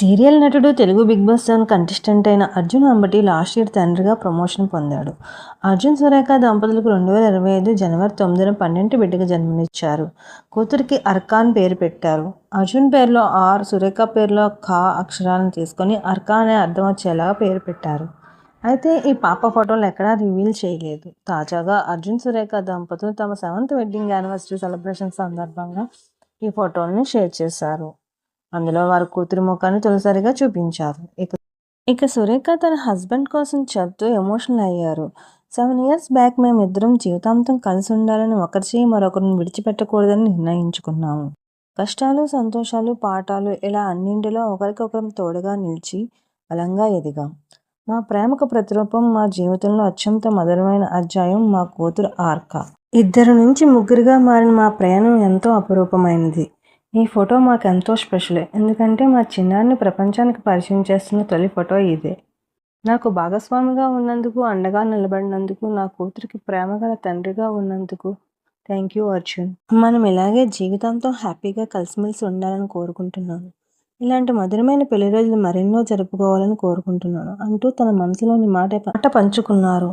Serial నటుడు, Telugu 'big boss 7' contestant అయిన Arjun Ambati last year తండ్రిగా ప్రమోషన్ పొందాడు. అర్జున్, సురేఖ దంపతులకు 2025 జనవరి 9న పండంటి బిడ్డకు జన్మనిచ్చారు. కూతురికి అర్కాన్ పేరు పెట్టారు. అర్జున్ పేరులో ఆర్, సురేఖ పేరులో ఖా అక్షరాలను తీసుకొని అర్కా అనే అర్థం వచ్చేలాగా పేరు పెట్టారు. అయితే ఈ పాప ఫోటోలు ఎక్కడా రివీల్ చేయలేదు. తాజాగా అర్జున్, సురేఖ దంపతులు తమ 7th వెడ్డింగ్ యానివర్సరీ సెలబ్రేషన్ సందర్భంగా ఈ ఫోటోల్ని షేర్ చేశారు. అందులో వారి కూతురి ముఖాన్ని తొలిసారిగా చూపించారు. ఇక సురేఖ తన హస్బెండ్ కోసం చెప్తూ ఎమోషనల్ అయ్యారు. 7 years బ్యాక్ మేమిద్దరం జీవితాంతం కలిసి ఉండాలని, ఒకరి చేయి మరొకరిని విడిచిపెట్టకూడదని నిర్ణయించుకున్నాము. కష్టాలు, సంతోషాలు, పాఠాలు ఇలా అన్నింటిలో ఒకరికొకరం తోడుగా నిలిచి బలంగా ఎదిగాం. మా ప్రేమకు ప్రతిరూపం, మా జీవితంలో అత్యంత మధురమైన అధ్యాయం మా కూతురు ఆర్కా. 2 నుంచి 3గా మారిన మా ప్రయాణం ఎంతో అపురూపమైనది. ఈ ఫోటో మాకెంతో స్పెషల్. ఎందుకంటే మా చిన్నారిని ప్రపంచానికి పరిచయం చేస్తున్న తొలి ఫోటో ఇదే. నాకు భాగస్వామిగా ఉన్నందుకు, అండగా నిలబడినందుకు, నా కూతురికి ప్రేమగల తండ్రిగా ఉన్నందుకు థ్యాంక్ యూ అర్జున్. మనం ఇలాగే జీవితాంతం హ్యాపీగా కలిసిమెలిసి ఉండాలని కోరుకుంటున్నాను. ఇలాంటి మధురమైన పెళ్లి రోజులు మరెన్నో జరుపుకోవాలని కోరుకుంటున్నాను అంటూ తన మనసులోని మాట పంచుకున్నారు.